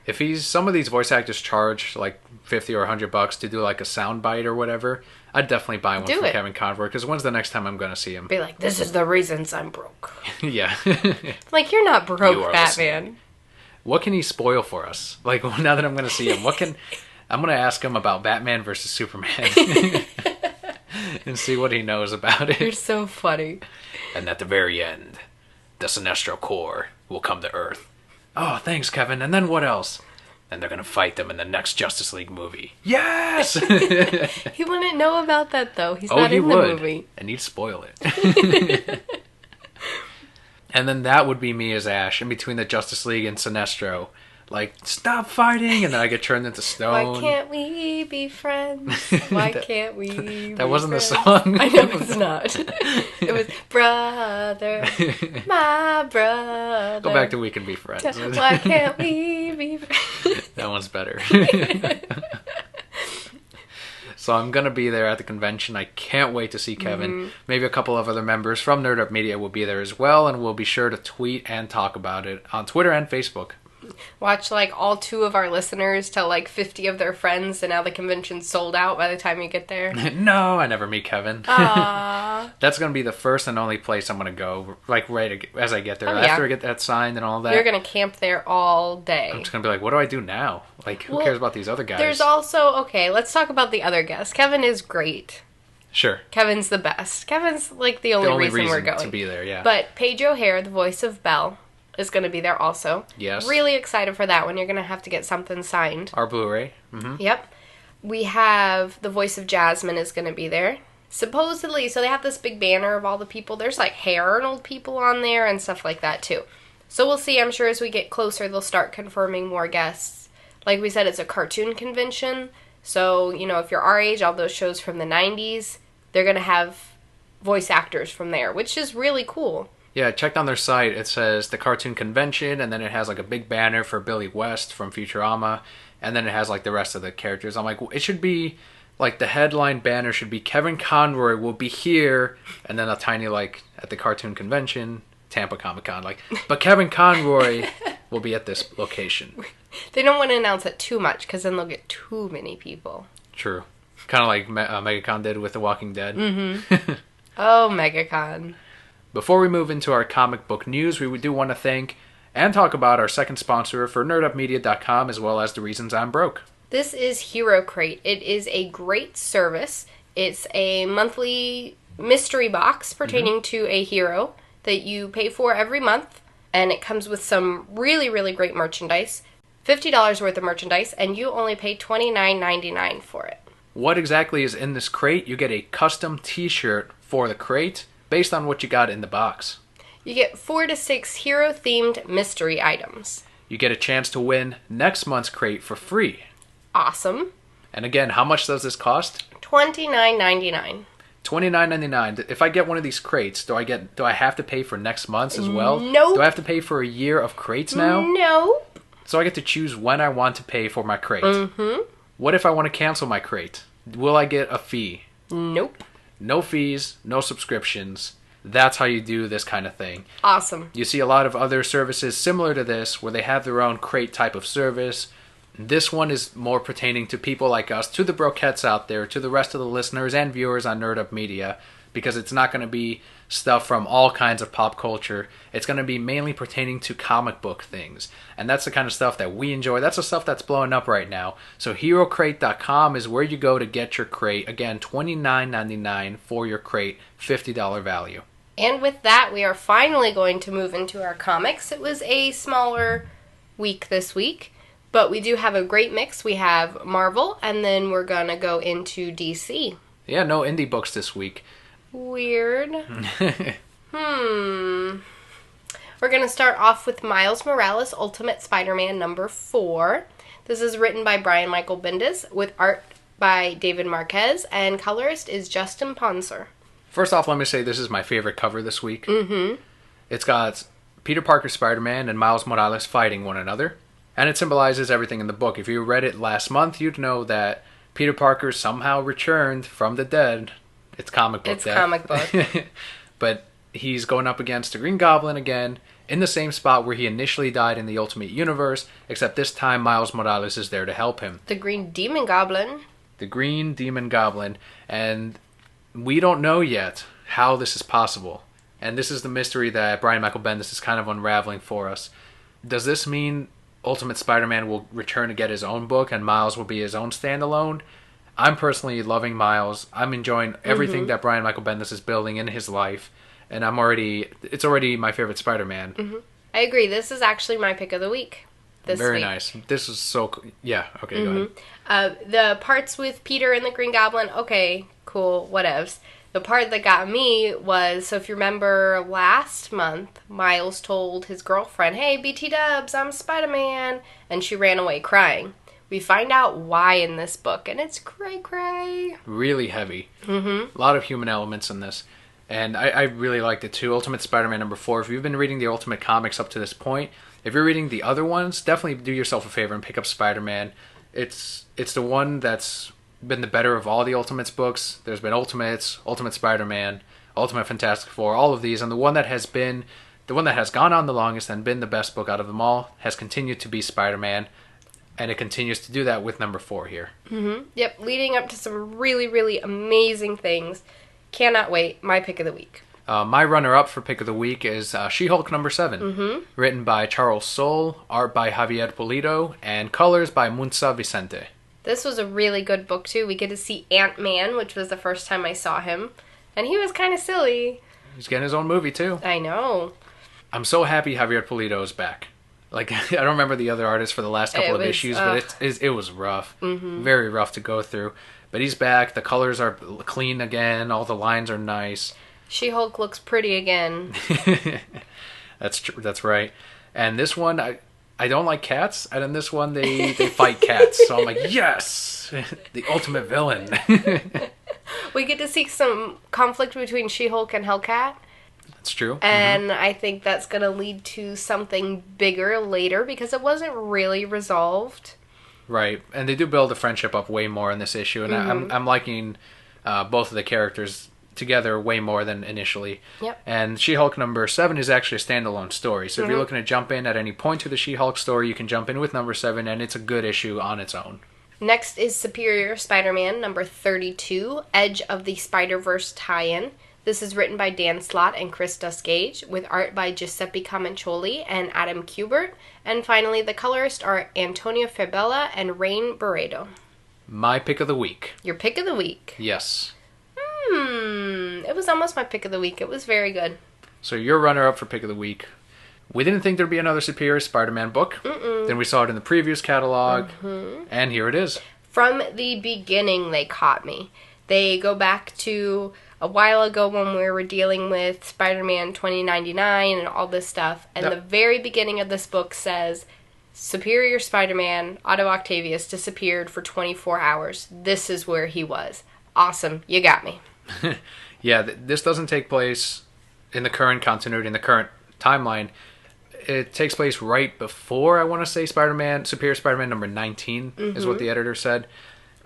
If some of these voice actors charge, like, $50 or $100 to do, like, a sound bite or whatever, I'd definitely buy one for Kevin Conroy, because when's the next time I'm going to see him? Be like, this is the reasons I'm broke. Yeah. Like, you're not broke, Batman. Listening. What can he spoil for us? Like, now that I'm going to see him, I'm going to ask him about Batman versus Superman. And see what he knows about it. You're so funny. And at the very end, the Sinestro Corps will come to Earth. Oh, thanks, Kevin. And then what else? And they're going to fight them in the next Justice League movie. Yes! He wouldn't know about that, though. He's not in the movie. And he'd spoil it. And then that would be me as Ash in between the Justice League and Sinestro. Like, stop fighting! And then I get turned into stone. Why can't we be friends? Why can't we be That wasn't friends? the song. I know it's not. It was, brother, my brother. Go back to We Can Be Friends. Why can't we be friends? That one's better. So I'm going to be there at the convention. I can't wait to see Kevin. Mm-hmm. Maybe a couple of other members from Nerd Up Media will be there as well, and we'll be sure to tweet and talk about it on Twitter and Facebook. Watch, like, all 2 of our listeners tell, like, 50 of their friends, and now the convention's sold out by the time you get there. No, I never meet Kevin. Aww. That's going to be the first and only place I'm going to go, like, right as I get there. After I get that signed and all that. You're going to camp there all day. I'm just going to be like, what do I do now? Like, who cares about these other guys? There's also, okay, let's talk about the other guests. Kevin is great. Sure. Kevin's the best. Kevin's, like, the only reason we're going. To be there, yeah. But Paige O'Hare, the voice of Belle, is going to be there also. Yes. Really excited for that one. You're going to have to get something signed. Our Blu-ray. Mm-hmm. Yep. We have the voice of Jasmine is going to be there. Supposedly, so they have this big banner of all the people. There's, like, Hey Arnold people on there and stuff like that, too. So we'll see. I'm sure as we get closer, they'll start confirming more guests. Like we said, it's a cartoon convention. So, you know, if you're our age, all those shows from the 90s, they're going to have voice actors from there, which is really cool. Yeah, I checked on their site. It says the cartoon convention, and then it has like a big banner for Billy West from Futurama, and then it has like the rest of the characters. I'm like, it should be like the headline banner should be Kevin Conroy will be here, and then a tiny like at the cartoon convention, Tampa Comic Con, like, but Kevin Conroy will be at this location. They don't want to announce it too much because then they'll get too many people. True, kind of like MegaCon did with The Walking Dead. Mm-hmm. Oh, MegaCon. Before we move into our comic book news, we do want to thank and talk about our second sponsor for nerdupmedia.com, as well as the reasons I'm broke. This is Hero Crate. It is a great service. It's a monthly mystery box pertaining to a hero that you pay for every month, and it comes with some really, really great merchandise. $50 worth of merchandise, and you only pay $29.99 for it. What exactly is in this crate? You get a custom t-shirt for the crate, based on what you got in the box. You get 4 to 6 hero-themed mystery items. You get a chance to win next month's crate for free. Awesome. And again, how much does this cost? $29.99. $29.99. If I get one of these crates, do I have to pay for next month's as well? Nope. Do I have to pay for a year of crates now? Nope. So I get to choose when I want to pay for my crate. Mm-hmm. What if I want to cancel my crate? Will I get a fee? Nope. No fees, no subscriptions. That's how you do this kind of thing. Awesome. You see a lot of other services similar to this where they have their own crate type of service. This one is more pertaining to people like us, to the brokettes out there, to the rest of the listeners and viewers on Nerd Up Media, because it's not going to be stuff from all kinds of pop culture. It's going to be mainly pertaining to comic book things. And that's the kind of stuff that we enjoy. That's the stuff that's blowing up right now. So HeroCrate.com is where you go to get your crate. Again, $29.99 for your crate, $50 value. And with that, we are finally going to move into our comics. It was a smaller week this week, but we do have a great mix. We have Marvel, and then we're going to go into DC. Yeah, no indie books this week. Weird. We're going to start off with Miles Morales Ultimate Spider-Man number 4. This is written by Brian Michael Bendis with art by David Marquez, and colorist is Justin Ponser. First off, let me say this is my favorite cover this week. Mm-hmm. It's got Peter Parker Spider-Man and Miles Morales fighting one another, and it symbolizes everything in the book. If you read it last month, you'd know that Peter Parker somehow returned from the dead. It's comic book death. Comic book. But he's going up against the Green Goblin again, in the same spot where he initially died in the Ultimate Universe, except this time Miles Morales is there to help him. The Green Demon Goblin. The Green Demon Goblin. And we don't know yet how this is possible. And this is the mystery that Brian Michael Bendis is kind of unraveling for us. Does this mean Ultimate Spider-Man will return to get his own book and Miles will be his own standalone? I'm personally loving Miles. I'm enjoying everything that Brian Michael Bendis is building in his life. And it's already my favorite Spider-Man. Mm-hmm. I agree. This is actually my pick of the week. Very nice. This is so cool. Yeah, okay, go ahead. The parts with Peter and the Green Goblin, okay, cool, whatevs. The part that got me was, so if you remember last month, Miles told his girlfriend, hey, BT Dubs, I'm Spider-Man, and she ran away crying. We find out why in this book, and it's cray-cray. Really heavy. Mm-hmm. A lot of human elements in this. And I really liked it too. Ultimate Spider-Man number 4. If you've been reading the Ultimate comics up to this point, if you're reading the other ones, definitely do yourself a favor and pick up Spider-Man. It's the one that's been the better of all the Ultimates books. There's been Ultimates, Ultimate Spider-Man, Ultimate Fantastic Four, all of these, and the one that has gone on the longest and been the best book out of them all has continued to be Spider-Man, and it continues to do that with number 4 here. Mm-hmm. Yep, leading up to some really, really amazing things. Cannot wait. My pick of the week. My runner-up for pick of the week is She-Hulk number 7, written by Charles Soule, art by Javier Pulido, and colors by Munza Vicente. This was a really good book, too. We get to see Ant-Man, which was the first time I saw him, and he was kind of silly. He's getting his own movie, too. I know. I'm so happy Javier Pulido is back. Like, I don't remember the other artists for the last couple of issues, but it was rough. Mm-hmm. Very rough to go through. But he's back. The colors are clean again. All the lines are nice. She-Hulk looks pretty again. That's right. And this one, I don't like cats. And in this one, they fight cats. So I'm like, yes! The ultimate villain. We get to see some conflict between She-Hulk and Hellcat. That's true. And I think that's going to lead to something bigger later because it wasn't really resolved. Right, and they do build a friendship up way more in this issue, and I'm liking both of the characters together way more than initially. Yep. And She-Hulk number 7 is actually a standalone story, so if you're looking to jump in at any point to the She-Hulk story, you can jump in with number 7, and it's a good issue on its own. Next is Superior Spider-Man number 32, Edge of the Spider-Verse tie-in. This is written by Dan Slott and Chris Duskage, with art by Giuseppe Camuncoli and Adam Kubert. And finally, the colorists are Antonio Fabella and Rain Barreto. My pick of the week. Your pick of the week? Yes. It was almost my pick of the week. It was very good. So your runner-up for pick of the week. We didn't think there'd be another Superior Spider-Man book. Then we saw it in the previews catalog, and here it is. From the beginning, they caught me. They go back to a while ago when we were dealing with Spider-Man 2099 and all this stuff. And the very beginning of this book says, Superior Spider-Man, Otto Octavius, disappeared for 24 hours. This is where he was. Awesome. You got me. Yeah, this doesn't take place in the current continuity, in the current timeline. It takes place right before, I want to say, Superior Spider-Man number 19 is what the editor said.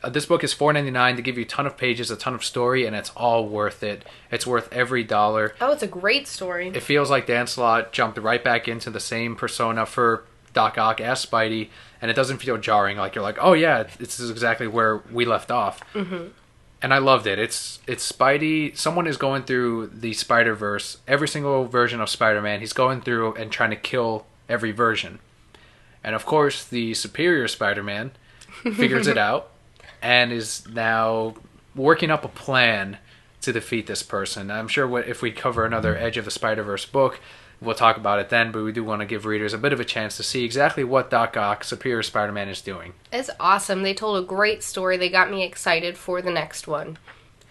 This book is $4.99 to give you a ton of pages, a ton of story, and it's all worth it. It's worth every dollar. Oh, it's a great story. It feels like Dan Slott jumped right back into the same persona for Doc Ock as Spidey, and it doesn't feel jarring. Like, you're like, oh yeah, this is exactly where we left off. And I loved it. It's Spidey. Someone is going through the Spider-Verse, every single version of Spider-Man. He's going through and trying to kill every version. And of course, the Superior Spider-Man figures it out and is now working up a plan to defeat this person. I'm sure if we cover another Edge of the Spider-Verse book, we'll talk about it then, but we do want to give readers a bit of a chance to see exactly what Doc Ock, Superior Spider-Man, is doing. It's awesome. They told a great story. They got me excited for the next one.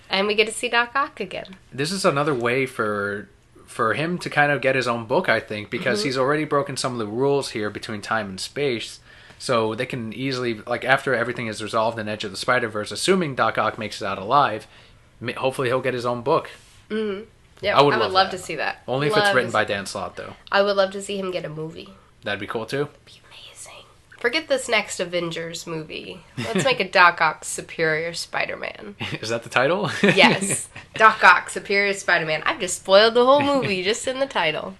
And we get to see Doc Ock again. This is another way for him to kind of get his own book, I think, because he's already broken some of the rules here between time and space. So they can easily, like, after everything is resolved in Edge of the Spider-Verse, assuming Doc Ock makes it out alive, hopefully he'll get his own book. Mm-hmm. Yeah, I would love to see that. Only if it's written by Dan Slott, though. I would love to see him get a movie. That'd be cool, too. Be amazing. Forget this next Avengers movie. Let's make a Doc Ock Superior Spider-Man. Is that the title? Yes. Doc Ock Superior Spider-Man. I've just spoiled the whole movie just in the title.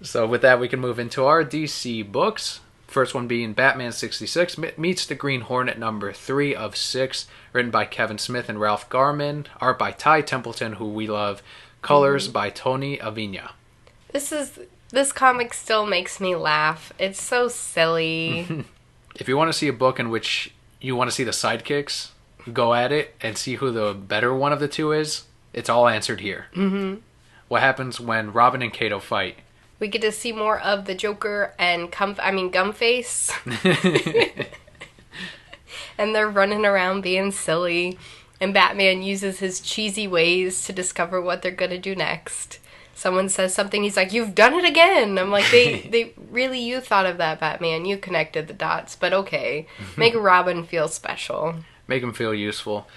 So with that, we can move into our DC books. First one being Batman 66 meets the Green Hornet number 3 of 6, written by Kevin Smith and Ralph Garman, art by Ty Templeton, who we love, colors by Tony Avina. This comic still makes me laugh. It's so silly. If you want to see a book in which you want to see the sidekicks go at it and see who the better one of the two is, it's all answered here. Mm-hmm. What happens when Robin and Kato fight? We get to see more of the Joker and Gumface. And they're running around being silly. And Batman uses his cheesy ways to discover what they're going to do next. Someone says something, he's like, "You've done it again." I'm like, you thought of that, Batman. You connected the dots, but okay. Make Robin feel special. Make him feel useful.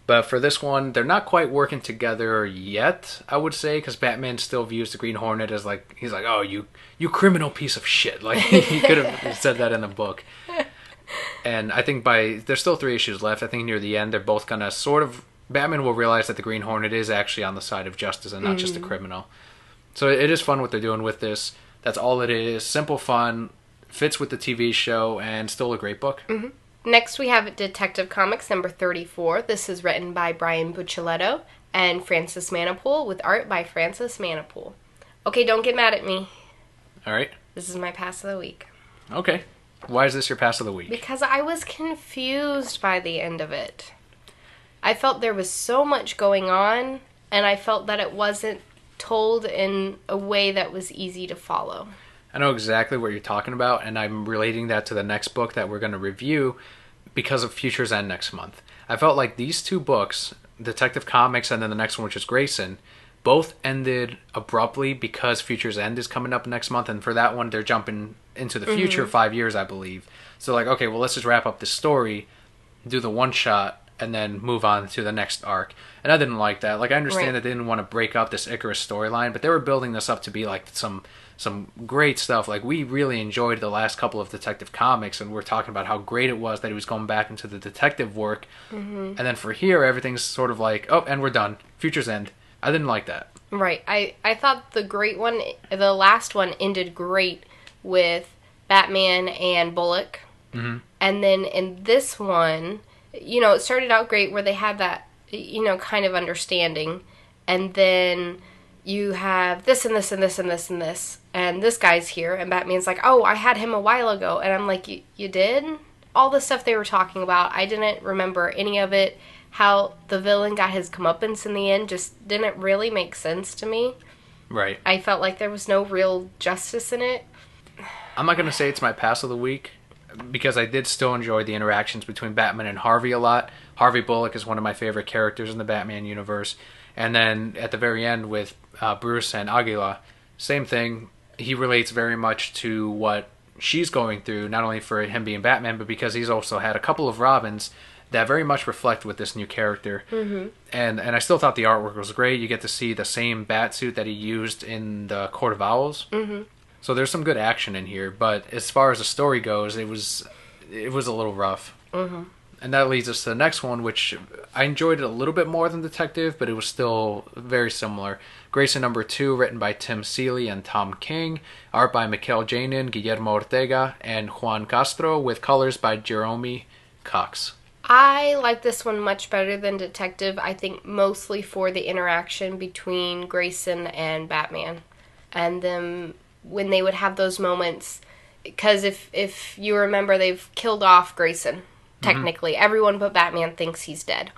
But for this one, they're not quite working together yet, I would say, because Batman still views the Green Hornet as like, he's like, "Oh, you criminal piece of shit." Like, he could have said that in the book. And I think there's still 3 issues left. I think near the end, they're both going to sort of, Batman will realize that the Green Hornet is actually on the side of justice and not just a criminal. So it is fun what they're doing with this. That's all it is. Simple fun, fits with the TV show, and still a great book. Mm-hmm. Next, we have Detective Comics number 34. This is written by Brian Buccellato and Francis Manipool, with art by Francis Manipool. Okay, don't get mad at me. All right. This is my pass of the week. Okay. Why is this your pass of the week? Because I was confused by the end of it. I felt there was so much going on, and I felt that it wasn't told in a way that was easy to follow. I know exactly what you're talking about, and I'm relating that to the next book that we're going to review because of Future's End next month. I felt like these 2 books, Detective Comics and then the next one, which is Grayson, both ended abruptly because Future's End is coming up next month, and for that one, they're jumping into the future 5 years, I believe. So like, okay, well, let's just wrap up this story, do the one-shot, and then move on to the next arc. And I didn't like that. Like, I understand that they didn't want to break up this Icarus storyline, but they were building this up to be like some great stuff. Like, we really enjoyed the last couple of Detective Comics, and we're talking about how great it was that he was going back into the detective work. Mm-hmm. And then for here, everything's sort of like, oh, and we're done. Future's End. I didn't like that. Right. I thought the last one ended great with Batman and Bullock. Mm-hmm. And then in this one, it started out great where they had that, kind of understanding. And then you have this and this and this and this and this. And this guy's here. And Batman's like, "Oh, I had him a while ago." And I'm like, you did? All the stuff they were talking about, I didn't remember any of it. How the villain got his comeuppance in the end just didn't really make sense to me. Right. I felt like there was no real justice in it. I'm not going to say it's my pass of the week, because I did still enjoy the interactions between Batman and Harvey a lot. Harvey Bullock is one of my favorite characters in the Batman universe. And then at the very end with Bruce and Aguila, same thing. He relates very much to what she's going through, not only for him being Batman, but because he's also had a couple of Robins that very much reflect with this new character. Mm-hmm. And I still thought the artwork was great. You get to see the same bat suit that he used in the Court of Owls. Mm-hmm. So there's some good action in here, but as far as the story goes, it was a little rough. Mm-hmm. And that leads us to the next one, which I enjoyed it a little bit more than Detective, but it was still very similar. Grayson number 2, written by Tim Seeley and Tom King, art by Mikel Janin, Guillermo Ortega, and Juan Castro, with colors by Jerome Cox. I like this one much better than Detective, I think mostly for the interaction between Grayson and Batman. And then when they would have those moments, because if you remember, they've killed off Grayson, technically. Mm-hmm. Everyone but Batman thinks he's dead.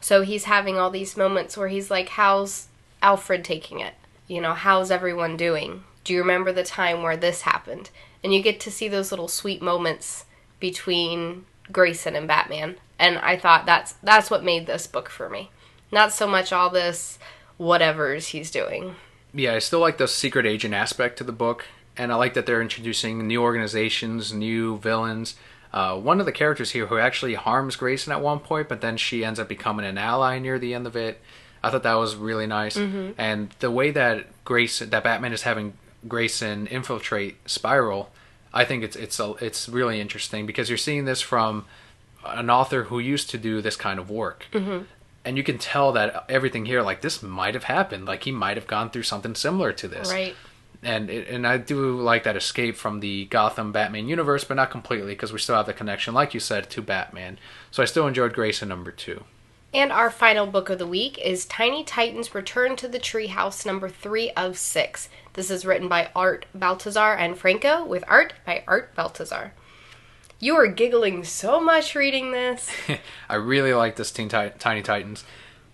So he's having all these moments where he's like, "How's Alfred taking it? How's everyone doing? Do you remember the time where this happened?" And you get to see those little sweet moments between Grayson and Batman. And I thought that's what made this book for me. Not so much all this whatevers he's doing. Yeah, I still like the secret agent aspect to the book. and I like that they're introducing new organizations, new villains. One of the characters here who actually harms Grayson at one point, but then she ends up becoming an ally near the end of it. I thought that was really nice. And the way that Batman is having Grayson infiltrate Spiral, I think it's really interesting because you're seeing this from an author who used to do this kind of work. And you can tell that everything here, like, this might have happened. Like, he might have gone through something similar to this. Right. And I do like that escape from the Gotham Batman universe, but not completely, because we still have the connection, like you said, to Batman. So I still enjoyed Grayson number 2. And our final book of the week is Tiny Titans Return to the Treehouse number 3 of 6. This is written by Art Baltazar and Franco, with art by Art Baltazar. You are giggling so much reading this. I really like this Tiny Titans.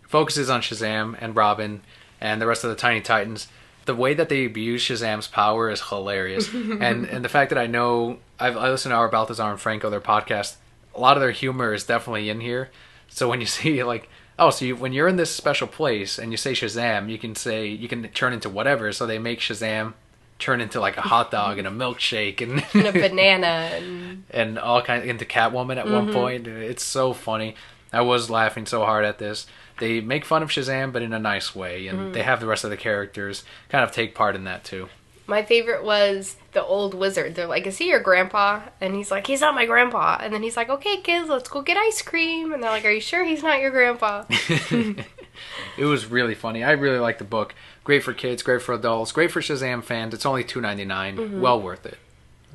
It focuses on Shazam and Robin and the rest of the Tiny Titans. The way that they abuse Shazam's power is hilarious. and the fact that I listen to Art Baltazar and Franco, their podcast, a lot of their humor is definitely in here. So when you see, like, when you're in this special place and you say Shazam, you can turn into whatever. So they make Shazam turn into like a hot dog and a milkshake and a banana and all kinds into Catwoman at one point. It's so funny. I was laughing so hard at this. They make fun of Shazam, but in a nice way, and they have the rest of the characters kind of take part in that too. My favorite was the old wizard. They're like, "Is he your grandpa?" And he's like, "He's not my grandpa." And then he's like, "Okay, kids, let's go get ice cream." And they're like, "Are you sure he's not your grandpa?" It was really funny. I really liked the book. Great for kids, great for adults, great for Shazam fans. It's only $2.99. Well worth it.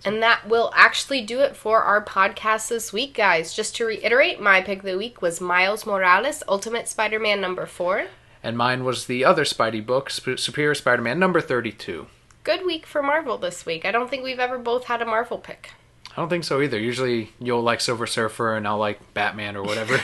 And that will actually do it for our podcast this week, guys. Just to reiterate, my pick of the week was Miles Morales, Ultimate Spider-Man number 4. And mine was the other Spidey book, Superior Spider-Man number 32. Good week for Marvel this week. I don't think we've ever both had a Marvel pick. I don't think so either. Usually you'll like Silver Surfer and I'll like Batman or whatever.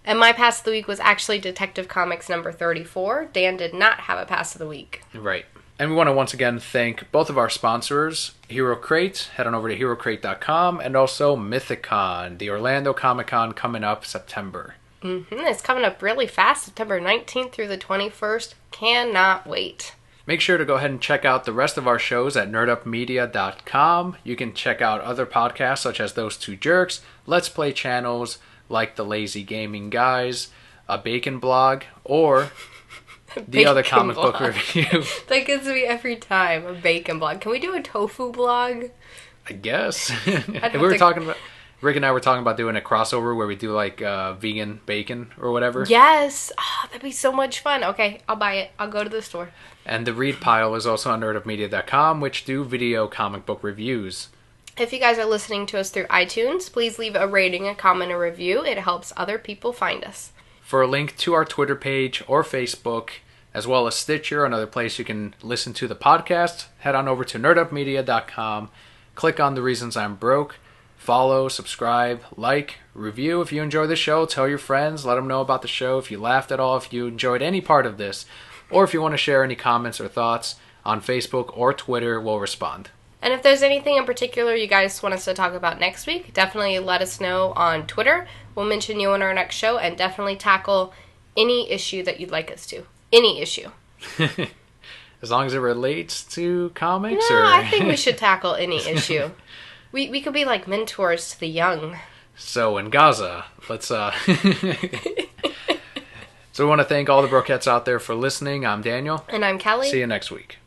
And my pass of the week was actually Detective Comics number 34. Dan did not have a pass of the week. Right. And we want to once again thank both of our sponsors, Hero Crate. Head on over to HeroCrate.com, and also Mythicon, the Orlando Comic-Con coming up September. It's coming up really fast, September 19th through the 21st. Cannot wait. Make sure to go ahead and check out the rest of our shows at nerdupmedia.com. You can check out other podcasts such as Those Two Jerks, Let's Play channels like The Lazy Gaming Guys, a Bacon Blog, or the other comic book review. That gets me every time, a bacon blog. Can we do a tofu blog? I guess. Rick and I were talking about doing a crossover where we do like vegan bacon or whatever. Yes. Oh, that'd be so much fun. Okay, I'll buy it. I'll go to the store. And the Read Pile is also on nerdupmedia.com, which do video comic book reviews. If you guys are listening to us through iTunes, please leave a rating, a comment, a review. It helps other people find us. For a link to our Twitter page or Facebook, as well as Stitcher, another place you can listen to the podcast, head on over to nerdupmedia.com, click on The Reasons I'm Broke, follow, subscribe, like, review if you enjoy the show, tell your friends, let them know about the show if you laughed at all, if you enjoyed any part of this, or if you want to share any comments or thoughts on Facebook or Twitter, we'll respond. And if there's anything in particular you guys want us to talk about next week, definitely let us know on Twitter. We'll mention you in our next show and definitely tackle any issue that you'd like us to. Any issue. As long as it relates to comics? No, I think we should tackle any issue. We could be like mentors to the young. So in Gaza, let's So we want to thank all the Brokettes out there for listening. I'm Daniel. And I'm Kelli. See you next week.